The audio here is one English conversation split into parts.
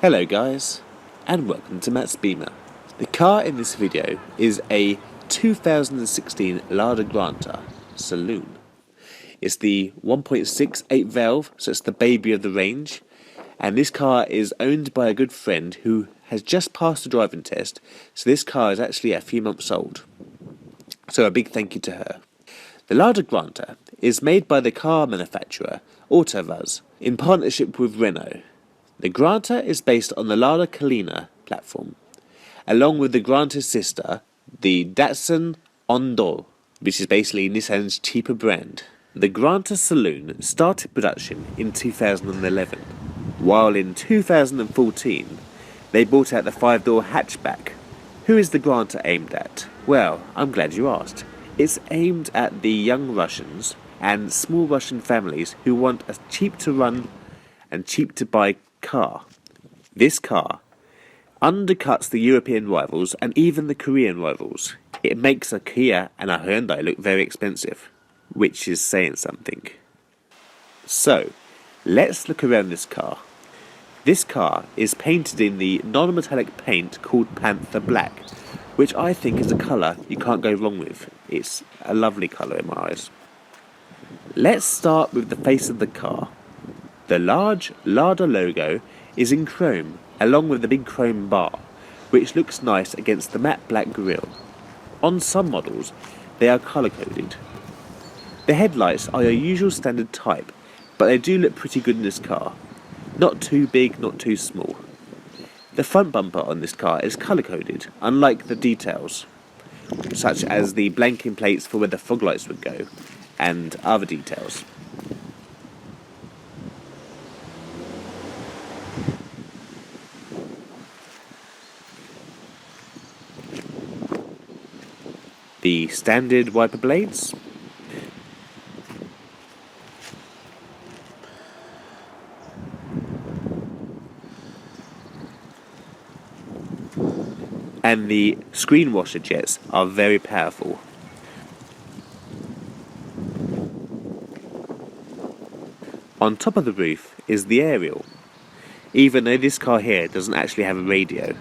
Hello guys, and welcome to Matt's Beamer. The car in this video is a 2016 LADA Granta saloon. It's the 1.68 valve, so it's the baby of the range, and this car is owned by a good friend who has just passed the driving test, so this car is actually a few months old. So a big thank you to her. The LADA Granta is made by the car manufacturer AutoVAZ in partnership with Renault. The Granta is based on the LADA Kalina platform, along with the Granta's sister, the Datsun Ondol, which is basically Nissan's cheaper brand. The Granta Saloon started production in 2011, while in 2014 they brought out the 5-door hatchback. Who is the Granta aimed at? Well, I'm glad you asked. It's aimed at the young Russians and small Russian families who want a cheap to run and cheap to buy car. This car undercuts the European rivals and even the Korean rivals. It makes a Kia and a Hyundai look very expensive, which is saying something. So, let's look around this car. This car is painted in the non-metallic paint called Panther Black, which I think is a colour you can't go wrong with. It's a lovely colour in my eyes. Let's start with the face of the car. The large LADA logo is in chrome, along with the big chrome bar, which looks nice against the matte black grille. On some models, they are colour-coded. The headlights are your usual standard type, but they do look pretty good in this car. Not too big, not too small. The front bumper on this car is colour-coded, unlike the details, such as the blanking plates for where the fog lights would go, and other details. The standard wiper blades, and the screen washer jets are very powerful. On top of the roof is the aerial, even though this car here doesn't actually have a radio.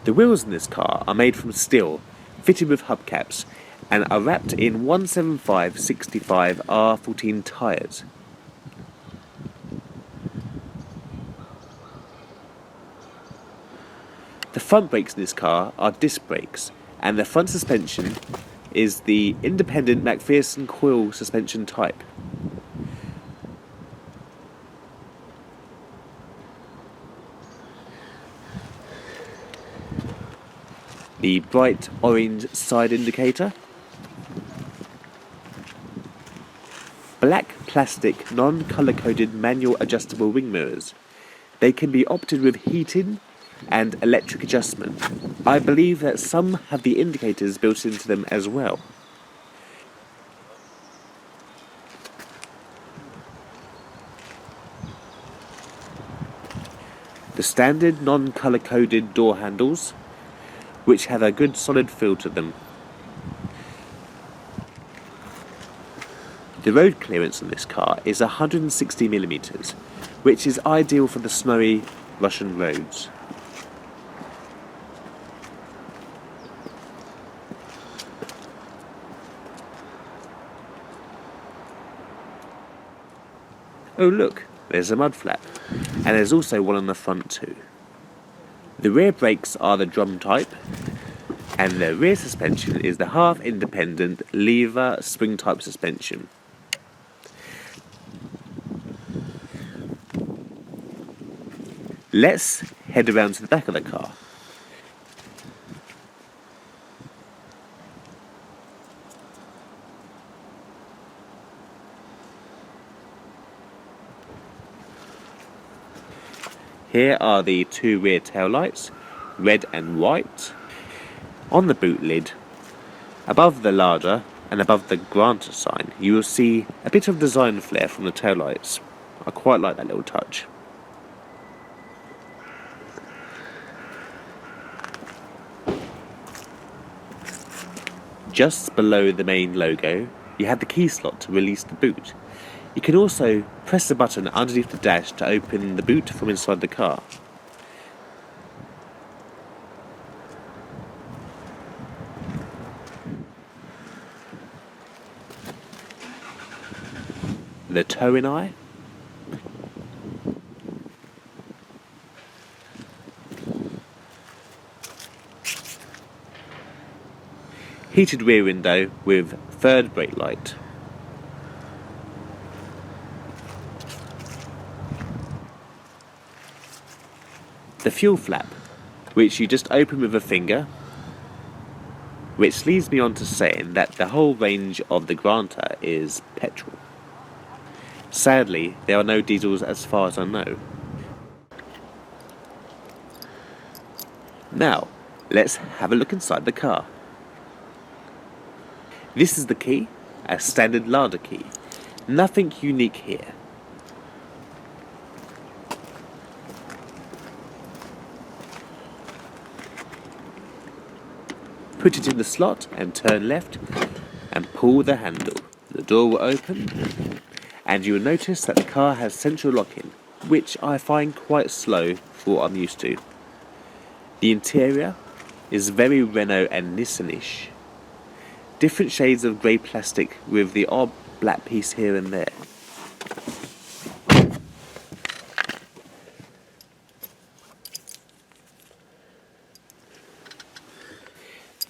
The wheels in this car are made from steel, fitted with hubcaps, and are wrapped in 175/65 R14 tyres. The front brakes in this car are disc brakes, and the front suspension is the independent McPherson coil suspension type. The bright orange side indicator, black plastic non-colour-coded manual adjustable wing mirrors. They can be opted with heating and electric adjustment. I believe that some have the indicators built into them as well. The standard non-colour-coded door handles, which have a good solid feel to them. The road clearance on this car is 160mm, which is ideal for the snowy Russian roads. Oh look, there's a mud flap, and there's also one on the front too. The rear brakes are the drum type, and the rear suspension is the half-independent lever spring-type suspension. Let's head around to the back of the car. Here are the two rear taillights, red and white. On the boot lid, above the LADA and above the Granta sign, you will see a bit of design flair from the taillights. I quite like that little touch. Just below the main logo, you have the key slot to release the boot. You can also press the button underneath the dash to open the boot from inside the car. The towing eye. Heated rear window with third brake light. The fuel flap, which you just open with a finger, which leads me on to saying that the whole range of the Granta is petrol. Sadly, there are no diesels as far as I know. Now, let's have a look inside the car. This is the key, a standard LADA key. Nothing unique here. Put it in the slot and turn left and pull the handle. The door will open and you will notice that the car has central locking, which I find quite slow for what I'm used to. The interior is very Renault and Nissan-ish. Different shades of grey plastic with the odd black piece here and there.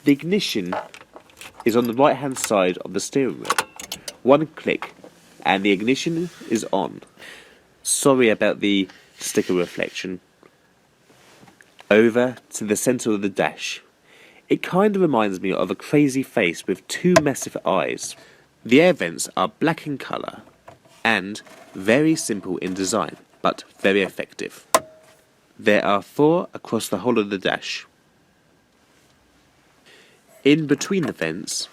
The ignition is on the right hand side of the steering wheel. One click and the ignition is on. Sorry about the sticker reflection. Over to the centre of the dash. It kind of reminds me of a crazy face with two massive eyes. The air vents are black in colour and very simple in design, but very effective. There are 4 across the whole of the dash. In between the vents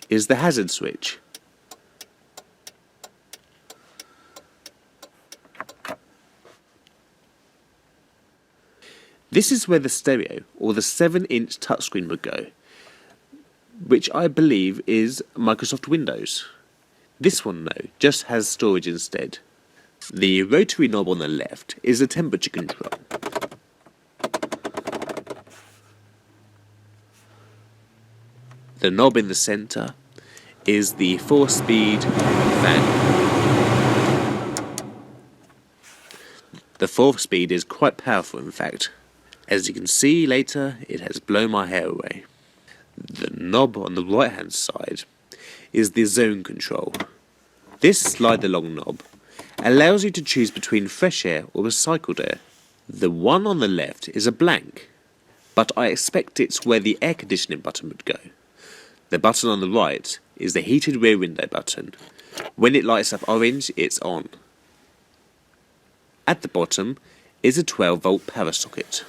is the hazard switch. This is where the stereo, or the 7-inch touchscreen would go, which I believe is Microsoft Windows. This one, though, just has storage instead. The rotary knob on the left is the temperature control. The knob in the centre is the 4-speed fan. The 4th speed is quite powerful, in fact. As you can see later, it has blown my hair away. The knob on the right hand side is the zone control. This slide along knob allows you to choose between fresh air or recycled air. The one on the left is a blank, but I expect it's where the air conditioning button would go. The button on the right is the heated rear window button. When it lights up orange, it's on. At the bottom is a 12-volt power socket.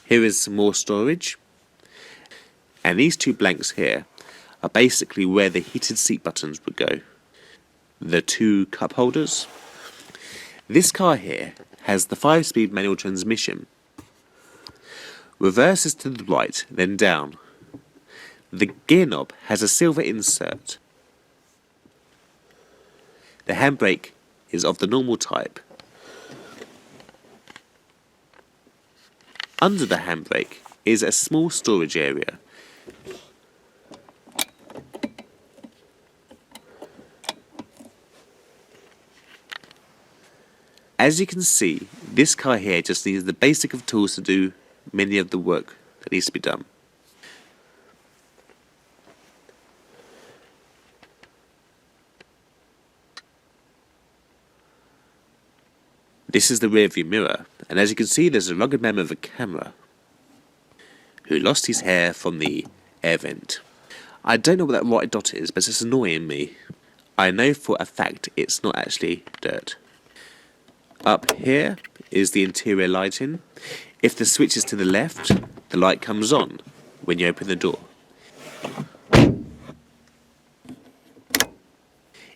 Here is some more storage, and these 2 blanks here are basically where the heated seat buttons would go. The 2 cup holders. This car here has the 5-speed manual transmission. Reverse is to the right, then down. The gear knob has a silver insert. The handbrake is of the normal type. Under the handbrake is a small storage area. As you can see, this car here just needs the basic of tools to do many of the work that needs to be done. This is the rear view mirror, and as you can see there's a rugged man with a camera who lost his hair from the air vent. I don't know what that white dot is, but it's annoying me. I know for a fact it's not actually dirt. Up here is the interior lighting. If the switch is to the left, the light comes on when you open the door.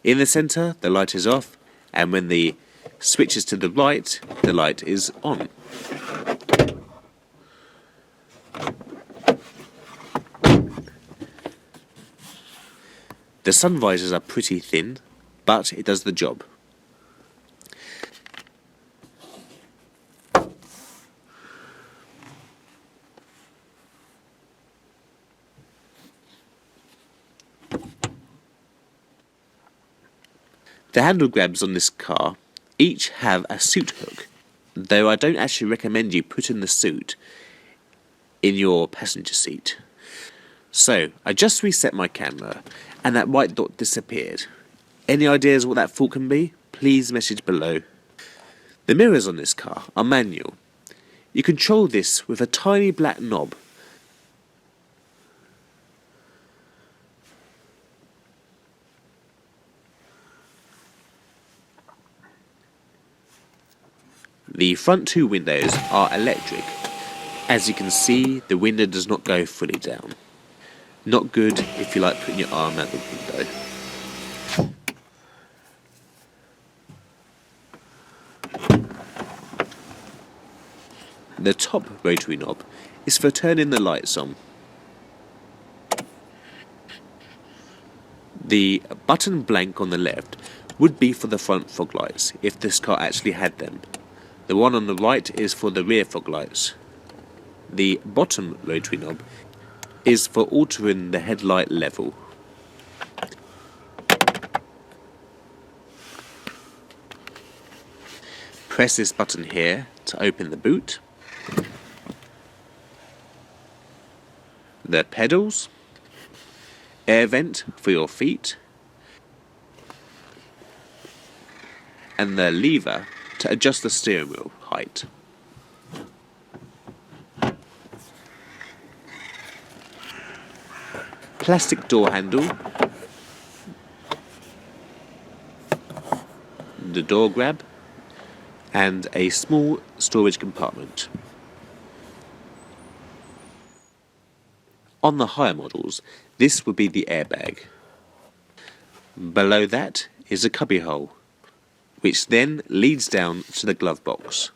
In the centre, the light is off, and when the switches to the right, the light is on. The sun visors are pretty thin, but it does the job. The handle grabs on this car each have a soot hook, though I don't actually recommend you putting the soot in your passenger seat. So, I just reset my camera and that white dot disappeared. Any ideas what that fault can be? Please message below. The mirrors on this car are manual. You control this with a tiny black knob. The front two windows are electric. As you can see, the window does not go fully down. Not good if you like putting your arm out the window. The top rotary knob is for turning the lights on. The button blank on the left would be for the front fog lights if this car actually had them. The one on the right is for the rear fog lights. The bottom rotary knob is for altering the headlight level. Press this button here to open the boot. The pedals, air vent for your feet, and the lever to adjust the steering wheel height. Plastic door handle, the door grab, and a small storage compartment. On the higher models, this would be the airbag. Below that is a cubbyhole, which then leads down to the glove box.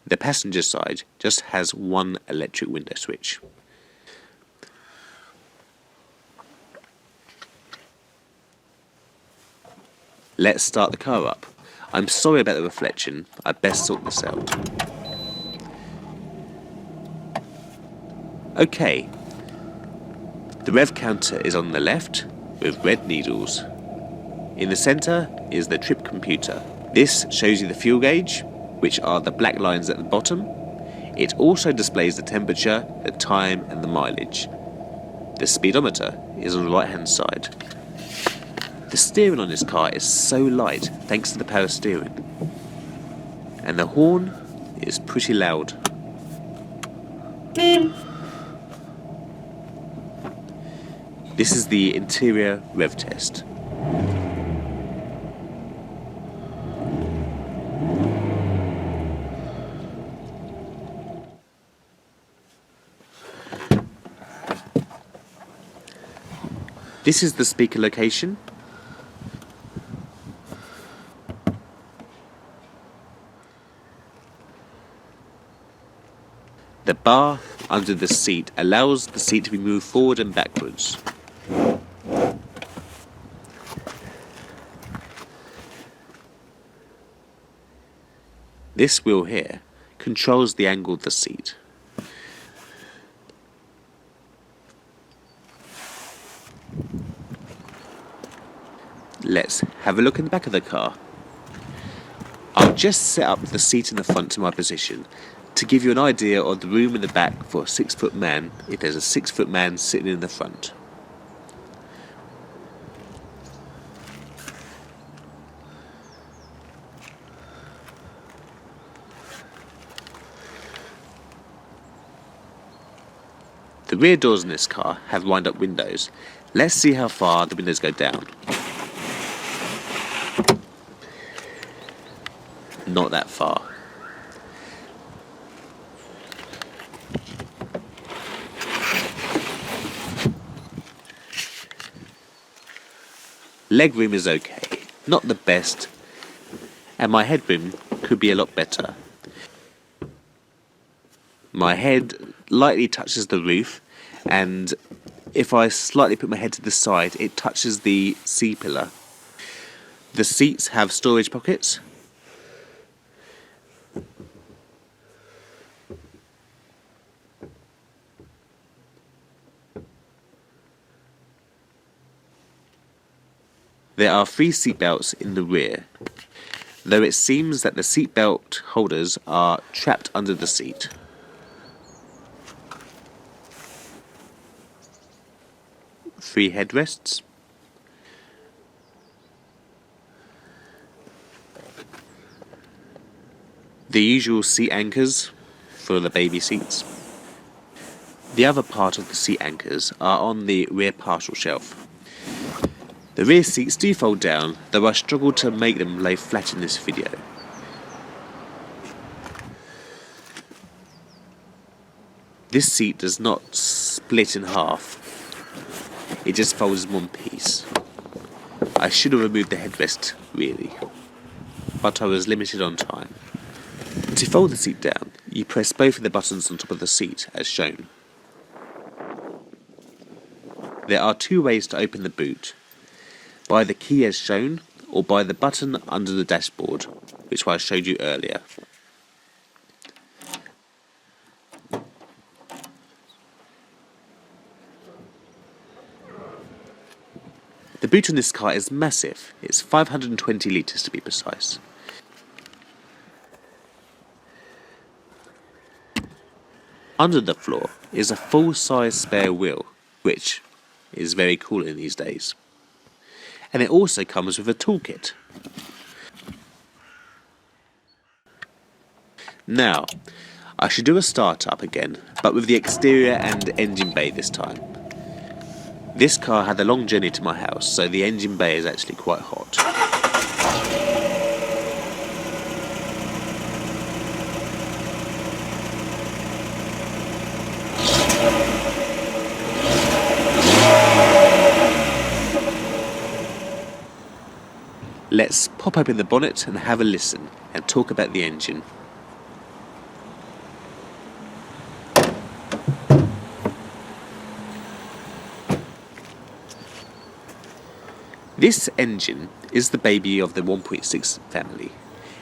The passenger side just has one electric window switch. Let's start the car up. I'm sorry about the reflection, I best sort this out. Okay, the rev counter is on the left with red needles. In the centre is the trip computer. This shows you the fuel gauge, which are the black lines at the bottom. It also displays the temperature, the time and the mileage. The speedometer is on the right hand side. The steering on this car is so light thanks to the power steering. And the horn is pretty loud. This is the interior rev test. This is the speaker location. The bar under the seat allows the seat to be moved forward and backwards. This wheel here controls the angle of the seat. Let's have a look in the back of the car. I'll just set up the seat in the front to my position to give you an idea of the room in the back for a 6-foot man if there's a 6-foot man sitting in the front. The rear doors in this car have wind-up windows. Let's see how far the windows go down. not that far. Legroom is okay, not the best, and my headroom could be a lot better. My head lightly touches the roof, and if I slightly put my head to the side, it touches the C-pillar. The seats have storage pockets. There are 3 seat belts in the rear, though it seems that the seat belt holders are trapped under the seat. Three headrests. The usual seat anchors for the baby seats. The other part of the seat anchors are on the rear partial shelf. The rear seats do fold down, though I struggled to make them lay flat in this video. This seat does not split in half, it just folds in one piece. I should have removed the headrest, really, but I was limited on time. To fold the seat down, you press both of the buttons on top of the seat, as shown. There are 2 ways to open the boot: by the key as shown, or by the button under the dashboard, which I showed you earlier. The boot on this car is massive. It's 520 litres to be precise. Under the floor is a full-size spare wheel, which is very cool in these days. And it also comes with a toolkit. Now, I should do a start-up again, but with the exterior and engine bay this time. This car had a long journey to my house, so the engine bay is actually quite hot. Let's pop open the bonnet and have a listen and talk about the engine. This engine is the baby of the 1.6 family.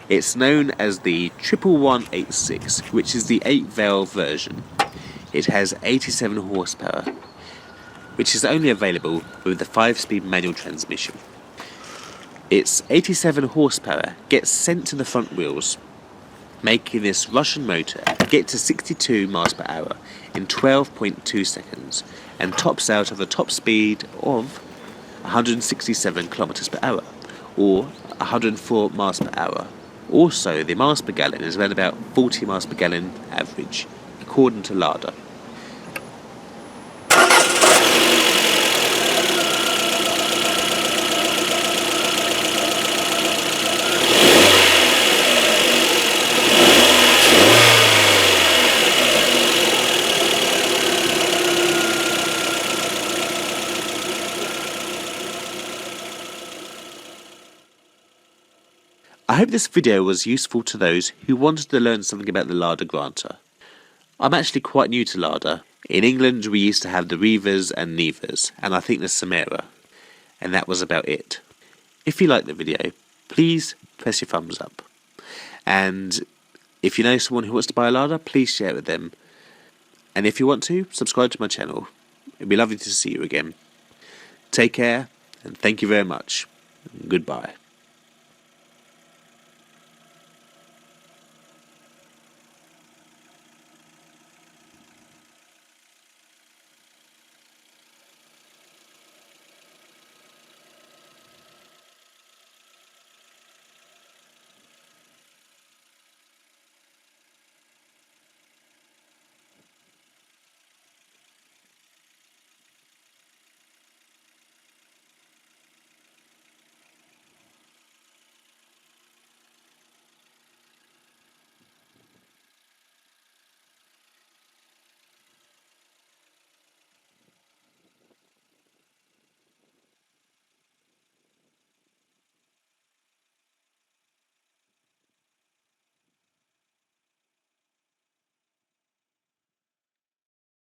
It's known as the 11186, which is the 8-valve version. It has 87 horsepower, which is only available with the 5-speed manual transmission. Its 87 horsepower gets sent to the front wheels, making this Russian motor get to 62 miles per hour in 12.2 seconds and tops out of a top speed of 167 kilometers per hour or 104 miles per hour. Also, the miles per gallon is around about 40 miles per gallon average, according to LADA. I hope this video was useful to those who wanted to learn something about the LADA Granta. I'm actually quite new to LADA. In England we used to have the Revas and Nevas, and I think the Samara, and that was about it. If you liked the video, please press your thumbs up. And if you know someone who wants to buy a LADA, please share it with them. And if you want to, subscribe to my channel. It'd be lovely to see you again. Take care, and thank you very much. Goodbye.